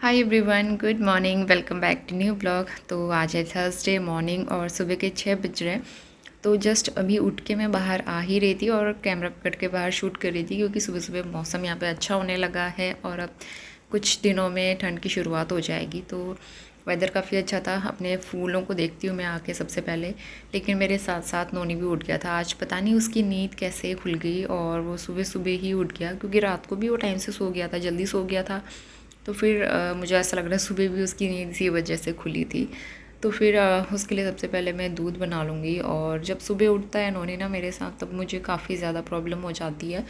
Hi everyone, good morning. Welcome back to new blog. तो आज है थर्सडे मॉर्निंग और सुबह के 6 बज रहे हैं। तो जस्ट अभी उठ के मैं बाहर आ ही रही थी और कैमरा पकड़ के बाहर शूट कर रही थी, क्योंकि सुबह सुबह मौसम यहाँ पे अच्छा होने लगा है और अब कुछ दिनों में ठंड की शुरुआत हो जाएगी। तो वेदर काफ़ी अच्छा था। अपने फूलों को देखती हूँ मैं आके सबसे पहले, लेकिन मेरे साथ साथ नोनी भी उठ गया था। आज पता नहीं उसकी नींद कैसे खुल गई और वो सुबह सुबह ही उठ गया, क्योंकि रात को भी वो टाइम से सो गया था, जल्दी सो गया था। तो फिर मुझे ऐसा लग रहा है सुबह भी उसकी नींद इसी वजह से खुली थी। तो फिर उसके लिए सबसे पहले मैं दूध बना लूँगी। और जब सुबह उठता है नोनी ना मेरे साथ, तब मुझे काफ़ी ज़्यादा प्रॉब्लम हो जाती है।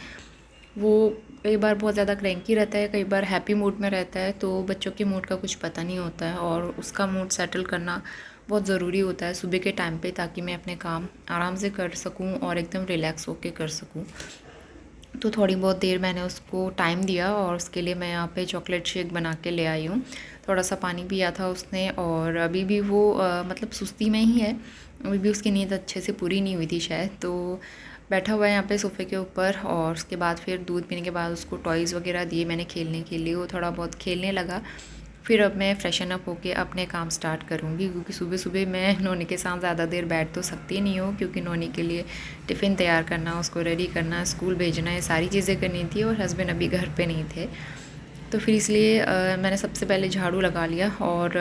वो कई बार बहुत ज़्यादा क्रैंकी रहता है, कई बार हैप्पी मूड में रहता है। तो बच्चों के मूड का कुछ पता नहीं होता है और उसका मूड सेटल करना बहुत ज़रूरी होता है सुबह के टाइम पे, ताकि मैं अपने काम आराम से कर सकूं और एकदम रिलैक्स होके कर सकूं। तो थोड़ी बहुत देर मैंने उसको टाइम दिया और उसके लिए मैं यहाँ पे चॉकलेट शेक बना के ले आई हूँ। थोड़ा सा पानी पिया था उसने और अभी भी वो मतलब सुस्ती में ही है। अभी भी उसकी नींद अच्छे से पूरी नहीं हुई थी शायद। तो बैठा हुआ है यहाँ पे सोफ़े के ऊपर। और उसके बाद फिर दूध पीने के बाद उसको टॉयज़ वगैरह दिए मैंने खेलने के लिए। वो थोड़ा बहुत खेलने लगा। फिर अब मैं फ्रेशन अप होके अपने काम स्टार्ट करूँगी, क्योंकि सुबह सुबह मैं नोनी के साथ ज़्यादा देर बैठ तो सकती नहीं हूँ, क्योंकि नोनी के लिए टिफ़िन तैयार करना, उसको रेडी करना, स्कूल भेजना, ये सारी चीज़ें करनी थी और हस्बैंड अभी घर पे नहीं थे। तो फिर इसलिए मैंने सबसे पहले झाड़ू लगा लिया। और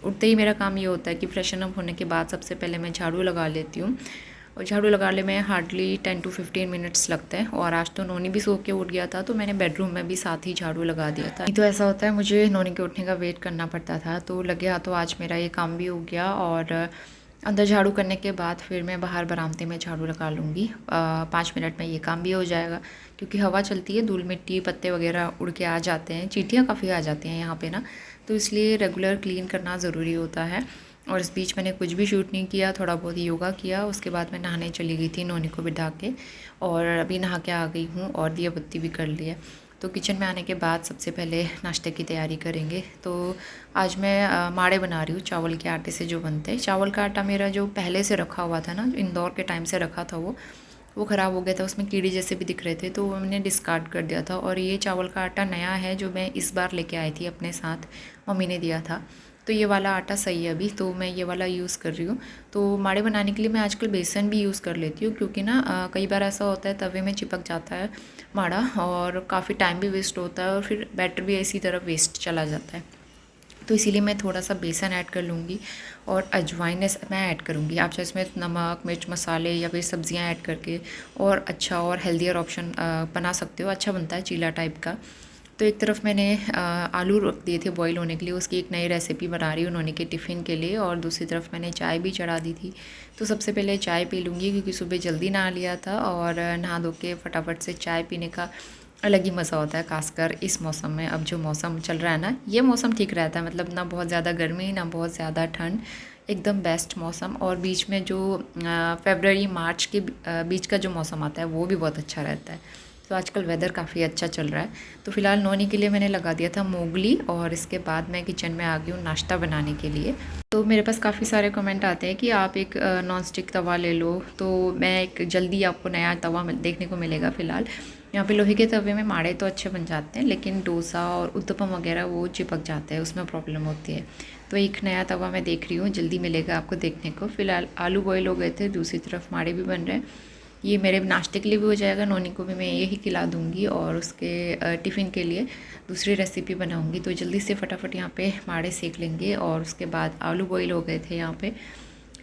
उठते ही मेरा काम ये होता है कि फ्रेशन अप होने के बाद सबसे पहले मैं झाड़ू लगा लेती हूँ। और झाड़ू लगाने में हार्डली 10 to 15 मिनट्स लगते हैं। और आज तो नोनी भी सो के उठ गया था, तो मैंने बेडरूम में भी साथ ही झाड़ू लगा दिया था। तो ऐसा होता है, मुझे नोनी के उठने का वेट करना पड़ता था। तो लगे हाथों आज मेरा ये काम भी हो गया। और अंदर झाड़ू करने के बाद फिर मैं बाहर बरामदे में झाड़ू लगा लूँगी। 5 मिनट में ये काम भी हो जाएगा, क्योंकि हवा चलती है, धूल मिट्टी पत्ते वगैरह उड़ के आ जाते हैं, चींटियाँ काफ़ी आ जाती हैं यहाँ पे ना। तो इसलिए रेगुलर क्लीन करना ज़रूरी होता है। और इस बीच मैंने कुछ भी शूट नहीं किया, थोड़ा बहुत योगा किया। उसके बाद मैं नहाने चली गई थी नोनी को बिठा के, और अभी नहा के आ गई हूँ और दिया बत्ती भी कर लिया। तो किचन में आने के बाद सबसे पहले नाश्ते की तैयारी करेंगे। तो आज मैं माड़े बना रही हूँ, चावल के आटे से जो बनते हैं। चावल का आटा मेरा जो पहले से रखा हुआ था ना, इंदौर के टाइम से रखा था, वो ख़राब हो गया था, उसमें कीड़े जैसे भी दिख रहे थे, तो वो मैंने डिस्कार्ड कर दिया था। और ये चावल का आटा नया है, जो मैं इस बार लेके आई थी अपने साथ, मम्मी ने दिया था। तो ये वाला आटा सही है अभी, तो मैं ये वाला यूज़ कर रही हूँ। तो माड़े बनाने के लिए मैं आजकल बेसन भी यूज़ कर लेती हूँ, क्योंकि ना कई बार ऐसा होता है तवे में चिपक जाता है माड़ा, और काफ़ी टाइम भी वेस्ट होता है और फिर बैटर भी इसी तरह वेस्ट चला जाता है। तो इसीलिए मैं थोड़ा सा बेसन ऐड कर लूँगी और अजवाइन मैं ऐड करूँगी। आप चाहे इसमें नमक, मिर्च, मसाले या फिर सब्जियाँ ऐड करके और अच्छा और हेल्दियर ऑप्शन बना सकते हो। अच्छा बनता है चीला टाइप का। तो एक तरफ मैंने आलू रख दिए थे बॉईल होने के लिए, उसकी एक नई रेसिपी बना रही हूँ उन्होंने के टिफ़िन के लिए। और दूसरी तरफ मैंने चाय भी चढ़ा दी थी। तो सबसे पहले चाय पी लूँगी, क्योंकि सुबह जल्दी नहा लिया था और नहा धो के फटाफट से चाय पीने का अलग ही मज़ा होता है, खासकर इस मौसम में। अब जो मौसम चल रहा है ना, ये मौसम ठीक रहता है, मतलब ना बहुत ज़्यादा गर्मी ना बहुत ज़्यादा ठंड, एकदम बेस्ट मौसम। और बीच में जो फरवरी मार्च के बीच का जो मौसम आता है, वो भी बहुत अच्छा रहता है। तो आजकल वेदर काफ़ी अच्छा चल रहा है। तो फ़िलहाल नोनी के लिए मैंने लगा दिया था मोगली, और इसके बाद मैं किचन में आ गई हूँ नाश्ता बनाने के लिए। तो मेरे पास काफ़ी सारे कमेंट आते हैं कि आप एक नॉन स्टिक तवा ले लो। तो मैं एक जल्दी आपको नया तवा देखने को मिलेगा फ़िलहाल। यहाँ पे लोहे के तवे में माड़े तो अच्छे बन जाते हैं, लेकिन डोसा और उत्तपम वगैरह वो चिपक जाते हैं, उसमें प्रॉब्लम होती है। तो एक नया तवा मैं देख रही हूँ, जल्दी मिलेगा आपको देखने को। फ़िलहाल आलू बॉयल हो गए थे, दूसरी तरफ माड़े भी बन रहे हैं। ये मेरे नाश्ते के लिए भी हो जाएगा, नोनी को भी मैं यही खिला दूँगी, और उसके टिफ़िन के लिए दूसरी रेसिपी बनाऊँगी। तो जल्दी से फटाफट यहाँ पे माड़े सेक लेंगे। और उसके बाद आलू बॉईल हो गए थे यहाँ पे,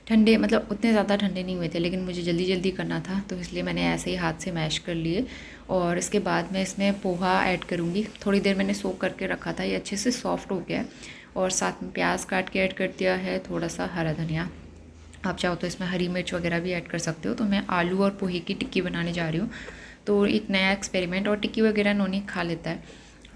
ठंडे मतलब उतने ज़्यादा ठंडे नहीं हुए थे, लेकिन मुझे जल्दी जल्दी करना था, तो इसलिए मैंने ऐसे ही हाथ से मैश कर लिए। और इसके बाद मैं इसमें पोहा ऐड करूँगी। थोड़ी देर मैंने सोक करके रखा था, ये अच्छे से सॉफ्ट हो गया है। और साथ में प्याज काट के ऐड कर दिया है, थोड़ा सा हरा धनिया। आप चाहो तो इसमें हरी मिर्च वगैरह भी ऐड कर सकते हो। तो मैं आलू और पोहे की टिक्की बनाने जा रही हूँ। तो एक नया एक्सपेरिमेंट, और टिक्की वगैरह नोनी खा लेता है,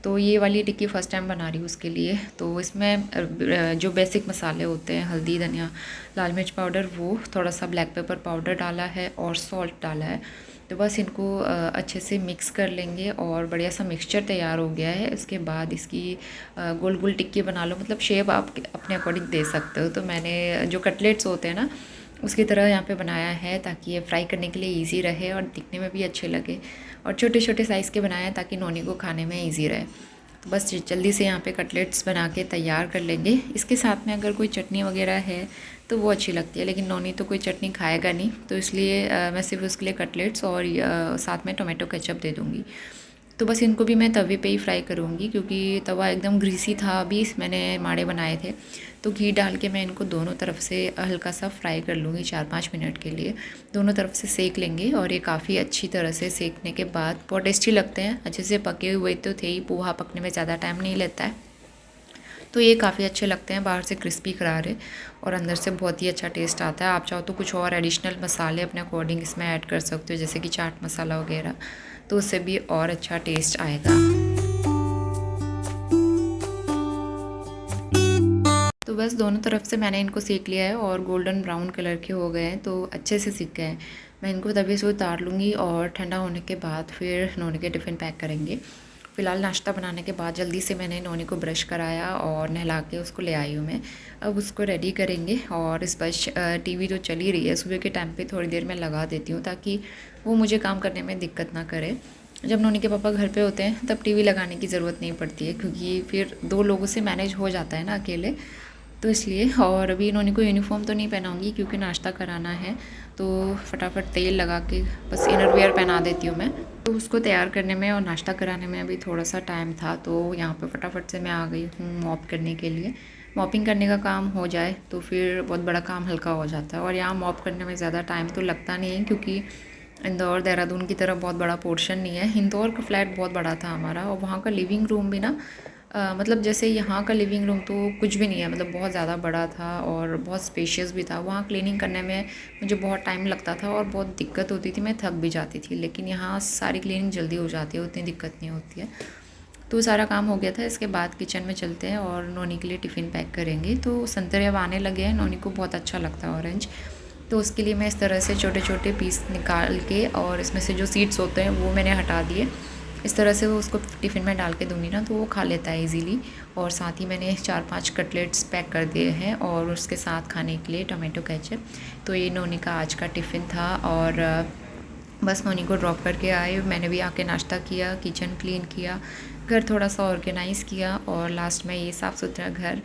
तो ये वाली टिक्की फ़र्स्ट टाइम बना रही हूँ उसके लिए। तो इसमें जो बेसिक मसाले होते हैं, हल्दी, धनिया, लाल मिर्च पाउडर, वो थोड़ा सा ब्लैक पेपर पाउडर डाला है और सॉल्ट डाला है। तो बस इनको अच्छे से मिक्स कर लेंगे और बढ़िया सा मिक्सचर तैयार हो गया है। इसके बाद इसकी गोल गोल टिक्की बना लो, मतलब शेप आप अपने अकॉर्डिंग दे सकते हो। तो मैंने जो कटलेट्स होते हैं ना, उसकी तरह यहाँ पे बनाया है, ताकि ये फ्राई करने के लिए इजी रहे और दिखने में भी अच्छे लगे। और छोटे छोटे साइज़ के बनाए हैं, ताकि नोनी को खाने में इजी रहे। तो बस जल्दी से यहाँ पे कटलेट्स बना के तैयार कर लेंगे। इसके साथ में अगर कोई चटनी वगैरह है तो वो अच्छी लगती है, लेकिन नोनी तो कोई चटनी खाएगा नहीं, तो इसलिए मैं सिर्फ उसके लिए कटलेट्स और साथ में टोमेटो केचप दे दूँगी। तो बस इनको भी मैं तवे पे ही फ्राई करूँगी, क्योंकि तवा एकदम ग्रीसी था। अभी मैंने माड़े बनाए थे, तो घी डाल के मैं इनको दोनों तरफ से हल्का सा फ्राई कर लूँगी 4-5 मिनट के लिए। दोनों तरफ से सेक लेंगे और ये काफ़ी अच्छी तरह से सेकने के बाद बहुत टेस्टी लगते हैं। अच्छे से पके हुए तो थे ही, पोहा पकने में ज़्यादा टाइम नहीं लेता है, तो ये काफ़ी अच्छे लगते हैं। बाहर से क्रिस्पी करारे और अंदर से बहुत ही अच्छा टेस्ट आता है। आप चाहो तो कुछ और एडिशनल मसाले अपने अकॉर्डिंग इसमें ऐड कर सकते हो, जैसे कि चाट मसाला वगैरह, तो उससे भी और अच्छा टेस्ट आएगा। तो बस दोनों तरफ से मैंने इनको सेक लिया है और गोल्डन ब्राउन कलर के हो गए हैं, तो अच्छे से सीख गए हैं। मैं इनको तवे से उतार लूँगी और ठंडा होने के बाद फिर नोनी के टिफ़िन पैक करेंगे। फ़िलहाल नाश्ता बनाने के बाद जल्दी से मैंने नोनी को ब्रश कराया और नहला के उसको ले आई हूँ मैं। अब उसको रेडी करेंगे और इस बस टीवी तो चल ही रही है, सुबह के टाइम पे थोड़ी देर मैं लगा देती हूँ ताकि वो मुझे काम करने में दिक्कत ना करे। जब नोनी के पापा घर पे होते हैं तब टीवी लगाने की ज़रूरत नहीं पड़ती है, क्योंकि फिर 2 लोगों से मैनेज हो जाता है ना अकेले, तो इसलिए। और अभी इन्होंने को यूनिफॉर्म तो नहीं पहनाऊँगी क्योंकि नाश्ता कराना है, तो फटाफट तेल लगा के बस इनर वेयर पहना देती हूँ मैं। तो उसको तैयार करने में और नाश्ता कराने में अभी थोड़ा सा टाइम था, तो यहाँ पे फटाफट से मैं आ गई हूँ मॉप करने के लिए। मॉपिंग करने का काम हो जाए तो फिर बहुत बड़ा काम हल्का हो जाता है। और यहाँ मॉप करने में ज़्यादा टाइम तो लगता नहीं है, क्योंकि इंदौर देहरादून की तरह बहुत बड़ा पोर्शन नहीं है। इंदौर का फ्लैट बहुत बड़ा था हमारा, और वहाँ का लिविंग रूम भी ना मतलब जैसे यहाँ का लिविंग रूम तो कुछ भी नहीं है, मतलब बहुत ज़्यादा बड़ा था और बहुत स्पेशियस भी था। वहाँ क्लीनिंग करने में मुझे बहुत टाइम लगता था और बहुत दिक्कत होती थी, मैं थक भी जाती थी। लेकिन यहाँ सारी क्लीनिंग जल्दी हो जाती है, उतनी दिक्कत नहीं होती है। तो सारा काम हो गया था। इसके बाद किचन में चलते हैं और नोनी के लिए टिफ़िन पैक करेंगे। तो संतरे अब आने लगे हैं, नोनी को बहुत अच्छा लगता है ऑरेंज, तो उसके लिए मैं इस तरह से छोटे छोटे पीस निकाल के और इसमें से जो सीड्स होते हैं वो मैंने हटा दिए। इस तरह से वो उसको टिफ़िन में डाल के दूँगी ना तो वो खा लेता है इजीली। और साथ ही मैंने 4-5 कटलेट्स पैक कर दिए हैं और उसके साथ खाने के लिए टोमेटो केचप। तो ये नोनी का आज का टिफ़िन था और बस नोनी को ड्रॉप करके आए। मैंने भी आके नाश्ता किया, किचन क्लीन किया, घर थोड़ा सा ऑर्गेनाइज़ किया और लास्ट में ये साफ़ सुथरा घर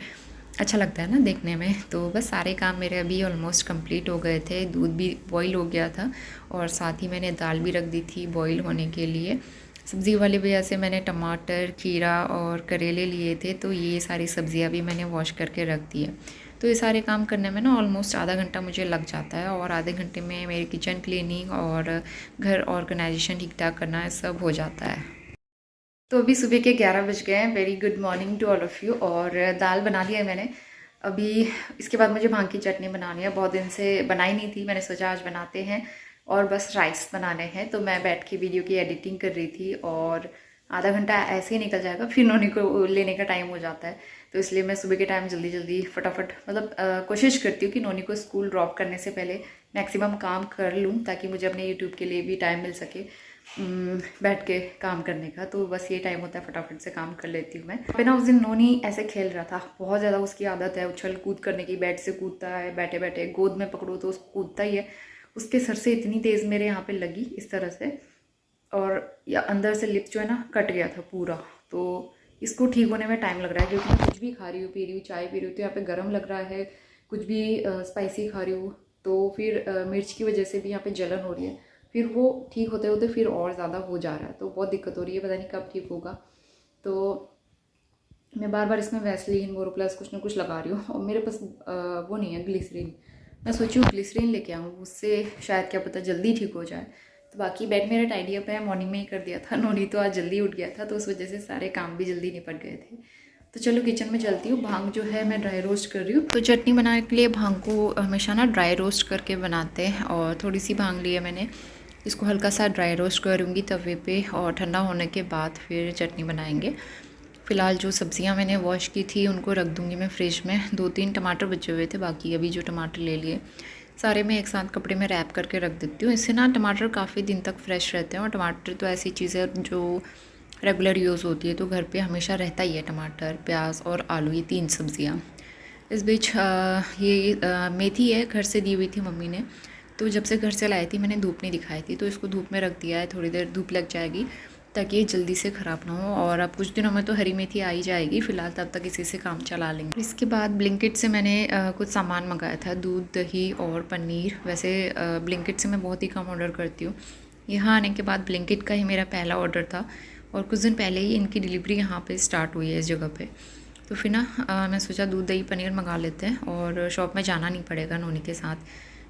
अच्छा लगता है ना देखने में। तो बस सारे काम मेरे अभी ऑलमोस्ट कंप्लीट हो गए थे। दूध भी बॉईल हो गया था और साथ ही मैंने दाल भी रख दी थी बॉईल होने के लिए। सब्ज़ी वाली वजह से मैंने टमाटर, खीरा और करेले लिए थे, तो ये सारी सब्ज़ियाँ भी मैंने वॉश करके रख दी है। तो ये सारे काम करने में ना ऑलमोस्ट आधा घंटा मुझे लग जाता है, और आधे घंटे में मेरी किचन क्लीनिंग और घर ऑर्गेनाइजेशन ठीक ठाक करना सब हो जाता है। तो अभी सुबह के 11 बज गए हैं। Very good morning to all of you. और दाल बना लिया है मैंने। अभी इसके बाद मुझे भांग की चटनी बनानी है, बहुत दिन से बनाई नहीं थी, मैंने सोचा आज बनाते हैं। और बस राइस बनाने हैं, तो मैं बैठ के वीडियो की एडिटिंग कर रही थी और आधा घंटा ऐसे ही निकल जाएगा, फिर नोनी को लेने का टाइम हो जाता है। तो इसलिए मैं सुबह के टाइम जल्दी जल्दी फटाफट मतलब कोशिश करती हूँ कि नोनी को स्कूल ड्रॉप करने से पहले मैक्सिमम काम कर लूँ, ताकि मुझे अपने यूट्यूब के लिए भी टाइम मिल सके बैठ के काम करने का। तो बस ये टाइम होता है, फटाफट से काम कर लेती हूँ मैं। पे ना उस दिन नोनी ऐसे खेल रहा था, बहुत ज़्यादा उसकी आदत है उछल कूद करने की, बेड से कूदता है, बैठे बैठे गोद में पकड़ो तो उसको कूदता ही है। उसके सर से इतनी तेज़ मेरे यहाँ पे लगी इस तरह से, और या अंदर से लिप जो है ना कट गया था पूरा। तो इसको ठीक होने में टाइम लग रहा है, क्योंकि मैं कुछ भी खा रही हूँ, पी रही हूँ, चाय पी रही हूँ तो यहाँ पे गर्म लग रहा है, कुछ भी स्पाइसी खा रही हूँ तो फिर मिर्च की वजह से भी यहाँ पे जलन हो रही है। फिर वो ठीक होते होते फिर और ज़्यादा हो जा रहा है, तो बहुत दिक्कत हो रही है, पता नहीं कब ठीक होगा। तो मैं बार बार इसमें वैसलीन, बोरोप्लस कुछ ना कुछ लगा रही हूँ, और मेरे पास वो नहीं है ग्लिसरीन। मैं सोची हूँ ग्लिसरीन लेके आऊँ, उससे शायद क्या पता जल्दी ठीक हो जाए। तो बाकी बेड मेरा टाइडी अप है, मॉर्निंग में ही कर दिया था। नोनी तो आज जल्दी उठ गया था, तो उस वजह से सारे काम भी जल्दी निपट गए थे। तो चलो किचन में चलती हूँ। भांग जो है मैं ड्राई रोस्ट कर रही हूँ। तो चटनी बनाने के लिए भांग को हमेशा ना ड्राई रोस्ट करके बनाते हैं, और थोड़ी सी भांग ली है मैंने, इसको हल्का सा ड्राई रोस्ट करूँगी तवे पे, और ठंडा होने के बाद फिर चटनी बनाएंगे। फ़िलहाल जो सब्ज़ियाँ मैंने वॉश की थी उनको रख दूँगी मैं फ्रिज में। 2-3 टमाटर बचे हुए थे, बाकी अभी जो टमाटर ले लिए सारे मैं एक साथ कपड़े में रैप करके रख देती हूँ। इससे ना टमाटर काफ़ी दिन तक फ्रेश रहते हैं, और टमाटर तो ऐसी चीज़ है जो रेगुलर यूज़ होती है, तो घर पे हमेशा रहता ही है टमाटर, प्याज और आलू, ये 3 सब्ज़ियाँ। इस बीच ये मेथी है, घर से दी हुई थी मम्मी ने, तो जब से घर से लाई थी मैंने धूप नहीं दिखाई थी, तो इसको धूप में रख दिया है, थोड़ी देर धूप लग जाएगी ताकि ये जल्दी से ख़राब ना हो। और अब कुछ दिनों में तो हरी मेथी आ ही जाएगी, फ़िलहाल तब तक इसी से काम चला लेंगे। इसके बाद ब्लिंकिट से मैंने कुछ सामान मंगाया था, दूध, दही और पनीर। वैसे ब्लिंकिट से मैं बहुत ही कम ऑर्डर करती हूँ। यहाँ आने के बाद ब्लिंकिट का ही मेरा पहला ऑर्डर था और कुछ दिन पहले ही इनकी डिलीवरी यहाँ पे स्टार्ट हुई है इस जगह पे। तो फिर ना मैं सोचा दूध, दही, पनीर मंगा लेते हैं और शॉप में जाना नहीं पड़ेगा नोनी के साथ।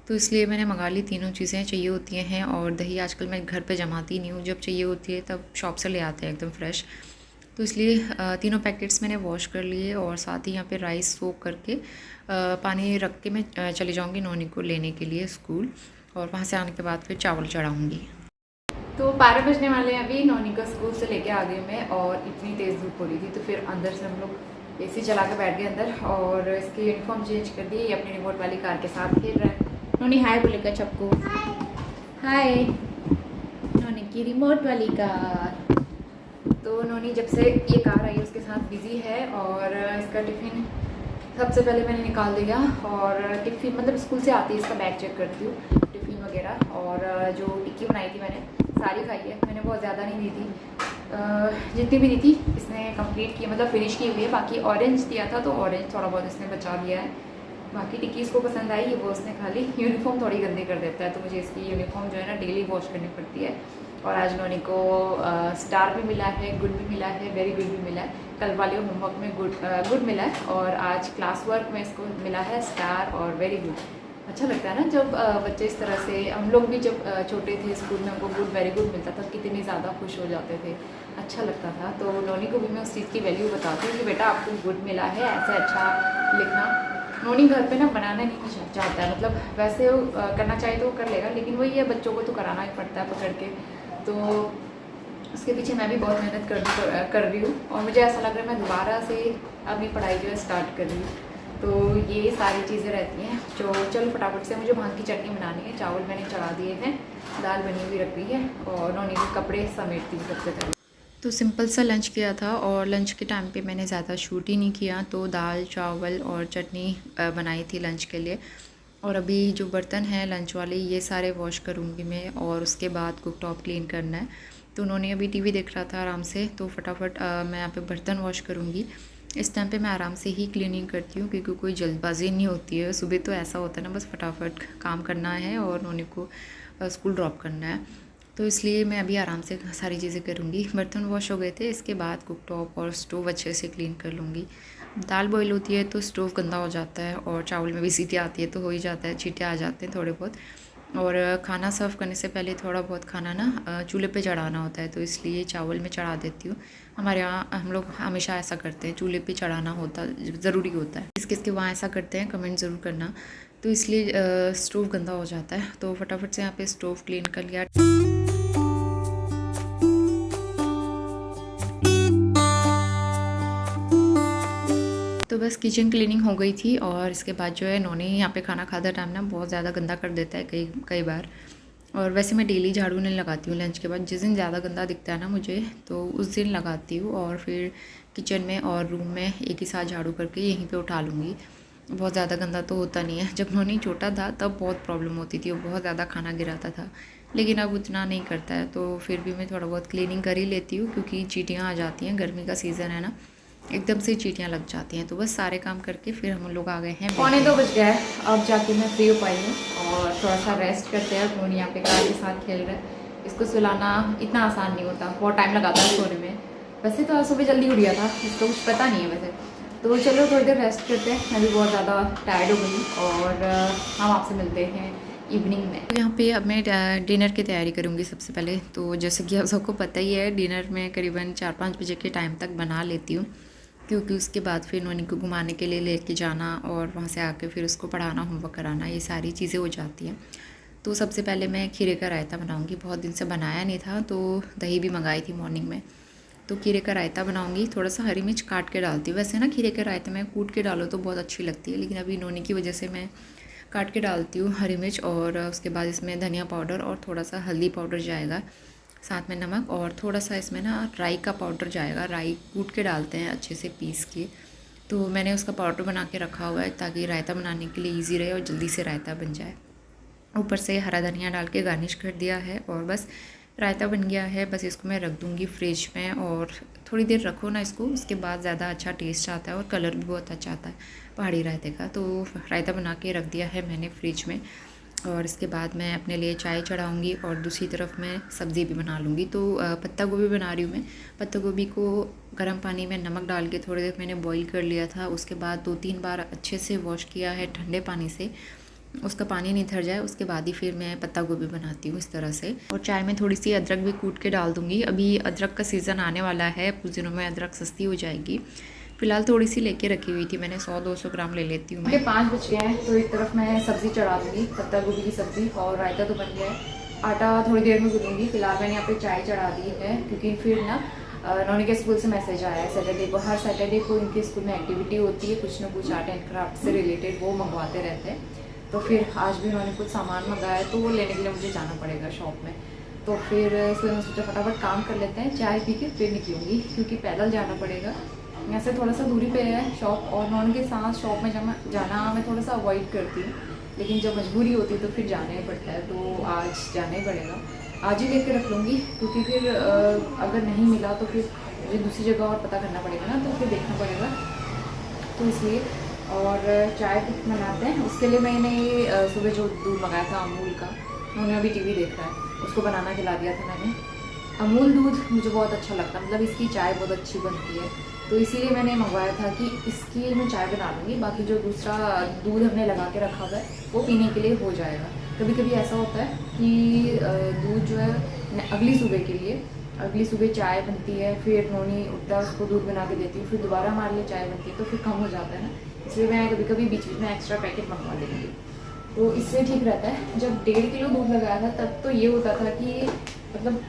तो इसलिए मैंने मंगा ली। तीनों चीज़ें चाहिए होती हैं और दही आजकल मैं घर पे जमाती नहीं हूँ, जब चाहिए होती है तब शॉप से ले आते हैं एकदम फ्रेश। तो इसलिए तीनों पैकेट्स मैंने वॉश कर लिए और साथ ही यहाँ पे राइस सोक करके पानी रख के मैं चली जाऊँगी नोनी को लेने के लिए स्कूल, और वहाँ से आने के बाद फिर चावल चढ़ाऊँगी। तो 12 बजने वाले हैं अभी। नोनी को स्कूल से लेके आ गई मैं और इतनी तेज़ धूप हो रही थी, तो फिर अंदर से हम लोग एसी चला के बैठ गए अंदर और इसकी यूनिफॉर्म चेंज कर दी। अपनी रिमोट वाली कार के साथ खेल रहा है। नोनी हाय बोलेगा सबको, हाय। नोनी की रिमोट वाली कार। तो नोनी जब से ये कार आई उसके साथ बिज़ी है और इसका टिफ़िन सबसे पहले मैंने निकाल दिया। और टिफ़िन मतलब स्कूल से आती है इसका बैग चेक करती हूँ, टिफ़िन वगैरह। और जो टिक्की बनाई थी मैंने सारी खाई है, मैंने बहुत ज़्यादा नहीं दी थी, जितनी भी दी थी इसने कंप्लीट की, मतलब फिनिश की हुई है। बाकी ऑरेंज दिया था तो ऑरेंज थोड़ा बहुत इसने बचा दिया है। बाकी टिक्की इसको पसंद आई, वो उसने खा ली। यूनिफॉर्म थोड़ी गंदी कर देता है, तो मुझे इसकी यूनिफॉर्म जो है ना डेली वॉश करनी पड़ती है। और आज नोनी को स्टार भी मिला है, गुड भी मिला है, वेरी गुड भी मिला है। कल वाले होमवर्क में गुड मिला है और आज क्लास वर्क में इसको मिला है स्टार और वेरी गुड। अच्छा लगता है ना जब बच्चे इस तरह से, हम लोग भी जब छोटे थे स्कूल में हमको गुड वेरी गुड मिलता था, कितने ज़्यादा खुश हो जाते थे, अच्छा लगता था। तो नोनी को भी मैं उस चीज़ की वैल्यू बताती हूँ कि बेटा आपको गुड मिला है, ऐसे अच्छा लिखना। नोनी घर पे ना बनाना नहीं चाहता है, मतलब वैसे वो करना चाहे तो वो कर लेगा, लेकिन वही है बच्चों को तो कराना ही पड़ता है पकड़ के। तो उसके पीछे मैं भी बहुत मेहनत कर रही हूँ और मुझे ऐसा लग रहा है मैं दोबारा से अपनी पढ़ाई जो है स्टार्ट कर रही हूँ। तो ये सारी चीज़ें रहती हैं जो, चलो फटाफट से मुझे भांग की चटनी बनानी है। चावल मैंने चढ़ा दिए हैं, दाल बनी हुई रख दी है और नोनी के कपड़े समेटती हूँ सबसे पहले। तो सिंपल सा लंच किया था और लंच के टाइम पे मैंने ज़्यादा शूट ही नहीं किया, तो दाल, चावल और चटनी बनाई थी लंच के लिए। और अभी जो बर्तन हैं लंच वाले ये सारे वॉश करूँगी मैं और उसके बाद कुक टॉप क्लीन करना है। तो उन्होंने अभी टीवी देख रहा था आराम से, तो फटाफट मैं यहाँ पे बर्तन वॉश करूँगी। इस टाइम पे मैं आराम से ही क्लीनिंग करती हूँ क्योंकि कोई जल्दबाजी नहीं होती है। सुबह तो ऐसा होता है ना, बस फटाफट काम करना है और उन्होंने को स्कूल ड्रॉप करना है, तो इसलिए मैं अभी आराम से सारी चीज़ें करूँगी। बर्तन वॉश हो गए थे, इसके बाद कुक टॉप और स्टोव अच्छे से क्लीन कर लूँगी। दाल बॉईल होती है तो स्टोव गंदा हो जाता है और चावल में भी सीटी आती है तो हो ही जाता है, छींटे आ जाते हैं थोड़े बहुत। और खाना सर्व करने से पहले थोड़ा बहुत खाना ना चूल्हे पे चढ़ाना होता है, तो इसलिए चावल में चढ़ा देती हूँ। हमारे यहाँ हम लोग हमेशा ऐसा करते हैं, चूल्हे पे चढ़ाना होता ज़रूरी होता है। किसके वहाँ ऐसा करते हैं कमेंट ज़रूर करना। तो इसलिए स्टोव गंदा हो जाता है, तो फटाफट से यहाँ पे स्टोव क्लीन कर लिया। तो बस किचन क्लीनिंग हो गई थी और इसके बाद जो है नोनी यहाँ पे खाना खाते टाइम ना बहुत ज़्यादा गंदा कर देता है कई बार। और वैसे मैं डेली झाड़ू नहीं लगाती हूँ लंच के बाद, जिस दिन ज़्यादा गंदा दिखता है ना मुझे तो उस दिन लगाती हूँ और फिर किचन में और रूम में एक ही साथ झाड़ू करके यहीं पे उठा लूँगी। बहुत ज़्यादा गंदा तो होता नहीं है। जब नोनी छोटा था तब बहुत प्रॉब्लम होती थी, वो बहुत ज़्यादा खाना गिराता था, लेकिन अब उतना नहीं करता है। तो फिर भी मैं थोड़ा बहुत क्लीनिंग कर ही लेती हूँ क्योंकि चींटियाँ आ जाती हैं, गर्मी का सीज़न है ना, एकदम से चींटियाँ लग जाती हैं। तो बस सारे काम करके फिर हम लोग आ गए हैं। 1:45 बज गया है, अब जाके मैं फ्री हो पाई हूँ और थोड़ा सा रेस्ट करते हैं। नोनी यहाँ पे कार के साथ खेल रहे हैं। इसको सुलाना इतना आसान नहीं होता, बहुत टाइम लगाता है सोने में। वैसे तो आज सुबह जल्दी उठ गया था, इसको कुछ पता नहीं है वैसे। तो चलो थोड़ी देर रेस्ट करते हैं, मैं भी बहुत ज़्यादा टायर्ड हो गई और हम आपसे मिलते हैं इवनिंग में। तो यहाँ पे अब मैं डिनर की तैयारी करूँगी सबसे पहले। तो जैसे कि आप सबको पता ही है, डिनर में करीबन 4-5 बजे के टाइम तक बना लेती हूँ क्योंकि उसके बाद फिर नोनी को घुमाने के लिए लेके जाना और वहाँ से आके फिर उसको पढ़ाना, होमवर्क कराना, ये सारी चीज़ें हो जाती हैं। तो सबसे पहले मैं खीरे का रायता बनाऊँगी, बहुत दिन से बनाया नहीं था, तो दही भी मंगाई थी मॉर्निंग में। तो खीरे का रायता बनाऊँगी, थोड़ा सा हरी मिर्च काट के डालती हूँ। वैसे ना खीरे के रायते में कूट के डालो तो बहुत अच्छी लगती है, लेकिन अभी नोनी की वजह से मैं काट के डालती हूँ हरी मिर्च। और उसके बाद इसमें धनिया पाउडर और थोड़ा सा हल्दी पाउडर जाएगा, साथ में नमक और थोड़ा सा इसमें ना राई का पाउडर जाएगा। राई कूट के डालते हैं अच्छे से पीस के, तो मैंने उसका पाउडर बना के रखा हुआ है ताकि रायता बनाने के लिए ईजी रहे और जल्दी से रायता बन जाए। ऊपर से हरा धनिया डाल के गार्निश कर दिया है और बस रायता बन गया है, बस इसको मैं रख दूँगी फ्रिज में और थोड़ी देर रखो ना इसको, उसके बाद ज़्यादा अच्छा टेस्ट आता है और कलर भी बहुत अच्छा आता है पहाड़ी रायते का। तो रायता बना के रख दिया है मैंने फ्रिज में और इसके बाद मैं अपने लिए चाय चढ़ाऊँगी और दूसरी तरफ मैं सब्ज़ी भी बना लूँगी। तो पत्ता गोभी बना रही हूँ मैं। पत्ता गोभी को गर्म पानी में नमक डाल के थोड़ी देर मैंने बॉईल कर लिया था। उसके बाद 2-3 बार अच्छे से वॉश किया है ठंडे पानी से, उसका पानी निथर जाए उसके बाद ही फिर मैं पत्ता गोभी बनाती हूँ इस तरह से। और चाय में थोड़ी सी अदरक भी कूट के डाल दूँगी। अभी अदरक का सीज़न आने वाला है, कुछ दिनों में अदरक सस्ती हो जाएगी। फ़िलहाल थोड़ी सी लेके रखी हुई थी मैंने, 100-200 ग्राम ले लेती हूँ मैं। 5 बज गए हैं, तो एक तरफ मैं सब्ज़ी चढ़ा दूँगी, पत्ता गोभी की सब्ज़ी, और रायता तो बन गया है। आटा थोड़ी देर में गूँधूँगी। फ़िलहाल मैंने यहाँ पे चाय चढ़ा दी है क्योंकि फिर ना नौनी के स्कूल से मैसेज आया है सैटरडे को। हर सैटरडे को इनके स्कूल में एक्टिविटी होती है, कुछ ना कुछ आर्ट एंड क्राफ्ट से रिलेटेड, वो मंगवाते रहते हैं। तो फिर आज भी उन्होंने कुछ सामान मंगाया है तो वो लेने के लिए मुझे जाना पड़ेगा शॉप में। तो फिर इसलिए मैं सोचा फटाफट काम कर लेते हैं, चाय पी के फिर निकलूँगी क्योंकि पैदल जाना पड़ेगा। यहाँ से थोड़ा सा दूरी पे है शॉप और नॉन के साथ शॉप में जाना मैं थोड़ा सा अवॉइड करती हूँ, लेकिन जब मजबूरी होती है तो फिर जाना ही पड़ता है। तो आज जाना ही पड़ेगा, आज ही लेके रख लूँगी क्योंकि फिर अगर नहीं मिला तो फिर मुझे दूसरी जगह और पता करना पड़ेगा ना, तो फिर देखना पड़ेगा। तो इसलिए और चाय बनाते हैं। उसके लिए मैंने सुबह जो दूध मंगाया था अमूल का, उन्होंने अभी टीवी देख रहा है, उसको बनाना खिला दिया था मैंने। अमूल दूध मुझे बहुत अच्छा लगता है, मतलब इसकी चाय बहुत अच्छी बनती है, तो इसीलिए मैंने मंगवाया था कि इसकी मैं चाय बना लूँगी। बाकी जो दूसरा दूध हमने लगा के रखा हुआ है वो पीने के लिए हो जाएगा। कभी कभी ऐसा होता है कि दूध जो है अगली सुबह चाय बनती है, फिर नोनी उठता है उसको दूध बना के देती हूँ, फिर दोबारा हमारे लिए चाय बनती है, तो फिर कम हो जाता है ना, इसलिए मैं कभी कभी बीच बीच में एक्स्ट्रा पैकेट मंगवा लेती हूँ, तो इससे ठीक रहता है। जब 1.5 किलो दूध लगाया था तब तो ये होता था कि मतलब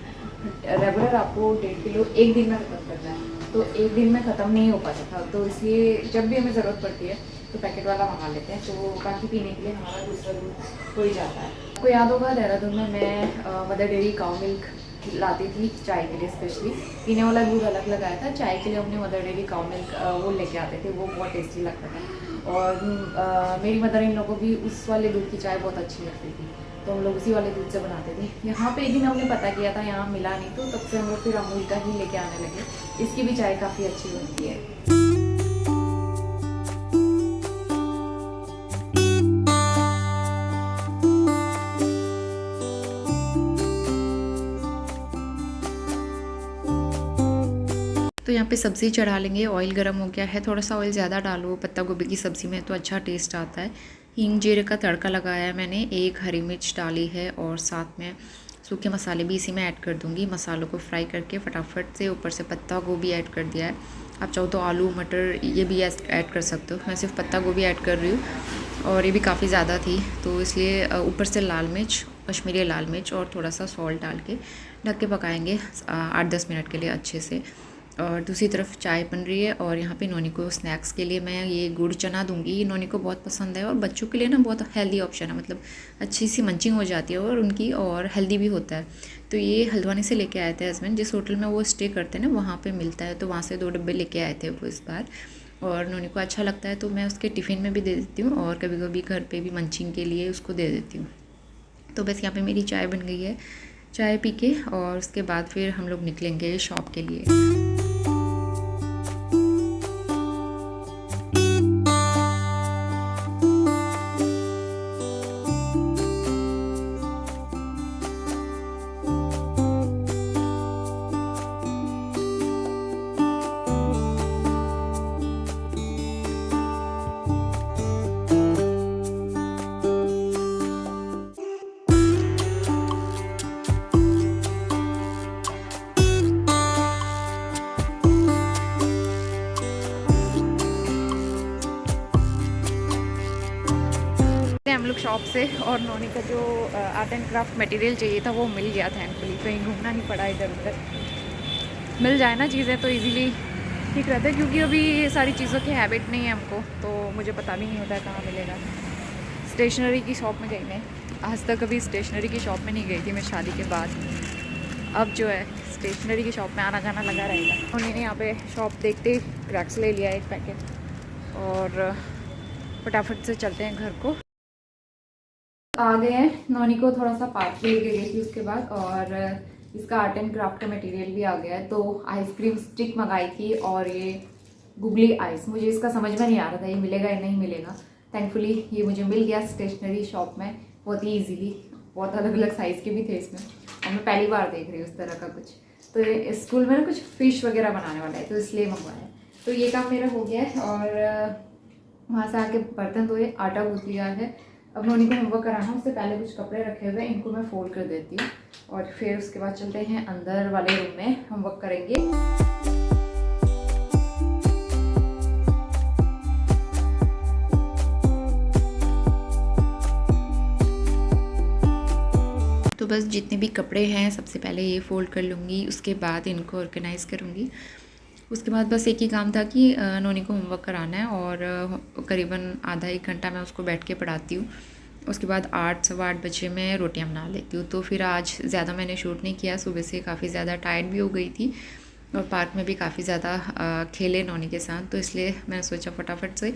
रेगुलर आपको 1.5 किलो एक दिन में खत्म करना है, तो एक दिन में ख़त्म नहीं हो पाता था। तो इसलिए जब भी हमें ज़रूरत पड़ती है तो पैकेट वाला मंगा लेते हैं, तो बाकी पीने के लिए हमारा दूसरा दूध हो ही जाता है। आपको याद होगा देहरादून में मैं मदर डेयरी काउ मिल्क लाती थी चाय के लिए स्पेशली, पीने वाला दूध अलग लगाया था, चाय के लिए हमने मदर डेयरी काउ मिल्क वो लेके आते थे, वो बहुत टेस्टी लगता था। और मेरी मदर इन लोगों को भी उस वाले दूध की चाय बहुत अच्छी लगती थी, तो हम लोग उसी वाले दूध से बनाते थे। यहाँ पे एक दिन हमने पता किया था, यहाँ मिला नहीं, तो तब से हम लोग फिर अमूल का ही लेके आने लगे। इसकी भी चाय काफ़ी अच्छी बनती है। तो यहाँ पे सब्ज़ी चढ़ा लेंगे। ऑयल गर्म हो गया है, थोड़ा सा ऑयल ज़्यादा डालो पत्ता गोभी की सब्ज़ी में तो अच्छा टेस्ट आता है। हींग जीरे का तड़का लगाया है मैंने, 1 हरी मिर्च डाली है और साथ में सूखे मसाले भी इसी में ऐड कर दूँगी। मसालों को फ्राई करके फटाफट से ऊपर से पत्ता गोभी ऐड कर दिया है। आप चाहो तो आलू मटर ये भी ऐड कर सकते हो, मैं सिर्फ पत्ता गोभी ऐड कर रही हूँ और ये भी काफ़ी ज़्यादा थी, तो इसलिए ऊपर से लाल मिर्च, कश्मीरी लाल मिर्च और थोड़ा सा सॉल्ट डाल के ढक के पकाएंगे 8-10 मिनट के लिए अच्छे से। और दूसरी तरफ चाय बन रही है और यहाँ पे नोनी को स्नैक्स के लिए मैं ये गुड़ चना दूंगी। ये नोनी को बहुत पसंद है और बच्चों के लिए ना बहुत हेल्दी ऑप्शन है, मतलब अच्छी सी मंचिंग हो जाती है और उनकी, और हेल्दी भी होता है। तो ये हल्द्वानी से लेके आए थे हस्बैंड, जिस होटल में वो स्टे करते हैं ना वहाँ पे मिलता है, तो वहाँ से 2 डब्बे लेके आए थे वो इस बार, और नोनी को अच्छा लगता है तो मैं उसके टिफ़िन में भी दे देती हूँ और कभी कभी घर पर भी मंचिंग के लिए उसको दे देती हूँ। तो बस यहाँ पर मेरी चाय बन गई है, चाय पी के और उसके बाद फिर हम लोग निकलेंगे शॉप के लिए। हम लोग शॉप से, और नोनी का जो आर्ट एंड क्राफ्ट मटेरियल चाहिए था वो मिल गया थैंकफुली, कहीं घूमना नहीं पड़ा इधर उधर। मिल जाए ना चीज़ें तो इजीली ठीक रहता है, क्योंकि अभी ये सारी चीज़ों की हैबिट नहीं है हमको, तो मुझे पता भी नहीं होता है कहाँ मिलेगा। स्टेशनरी की शॉप में गई मैं, आज तक कभी स्टेशनरी की शॉप में नहीं गई थी मैं शादी के बाद, अब जो है स्टेशनरी की शॉप में आना जाना लगा रहेगा। उन्होंने यहाँ पे शॉप देखते ही क्रैक्स ले लिया 1 पैकेट और फटाफट से चलते हैं घर को। आ गए हैं, नौनी को थोड़ा सा पार्क लेके गई थी उसके बाद, और इसका आर्ट एंड क्राफ्ट का मटेरियल भी आ गया है। तो आइसक्रीम स्टिक मंगाई थी और ये गुगली आइस, मुझे इसका समझ में नहीं आ रहा था ये मिलेगा या नहीं मिलेगा। थैंकफुली ये मुझे मिल गया स्टेशनरी शॉप में बहुत ही ईजीली। बहुत अलग अलग साइज़ के भी थे इसमें और मैं पहली बार देख रही हूँ उस तरह का कुछ। तो ये स्कूल में ना कुछ फ़िश वगैरह बनाने वाला है तो इसलिए मंगवाया है। तो ये काम मेरा हो गया है और वहाँ से आके बर्तन धोए, आटा गूँथ लिया है। अब नोनी को होमवर्क कराना, उससे पहले कुछ कपड़े रखे हुए हैं, इनको मैं फोल्ड कर देती हूँ और फिर उसके बाद चलते हैं अंदर वाले रूम में, होमवर्क करेंगे। तो बस जितने भी कपड़े हैं सबसे पहले ये फ़ोल्ड कर लूँगी, उसके बाद इनको ऑर्गेनाइज़ करूँगी। उसके बाद बस एक ही काम था कि नोनी को होमवर्क कराना है और करीबन आधा एक घंटा मैं उसको बैठ के पढ़ाती हूँ। उसके बाद 8 सवा 8 बजे मैं रोटियां बना लेती हूँ। तो फिर आज ज़्यादा मैंने शूट नहीं किया, सुबह से काफ़ी ज़्यादा टायर्ड भी हो गई थी और पार्क में भी काफ़ी ज़्यादा खेले नोनी के साथ, तो इसलिए मैंने सोचा फटाफट से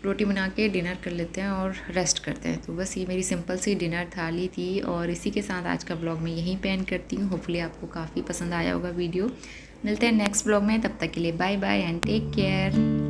रोटी बना के डिनर कर लेते हैं और रेस्ट करते हैं। तो बस ये मेरी सिंपल सी डिनर थाली थी और इसी के साथ आज का ब्लॉग मैं यहीं पे एंड करती हूँ। होपफुली आपको काफ़ी पसंद आया होगा वीडियो। मिलते हैं नेक्स्ट ब्लॉग में, तब तक के लिए bye bye and take care.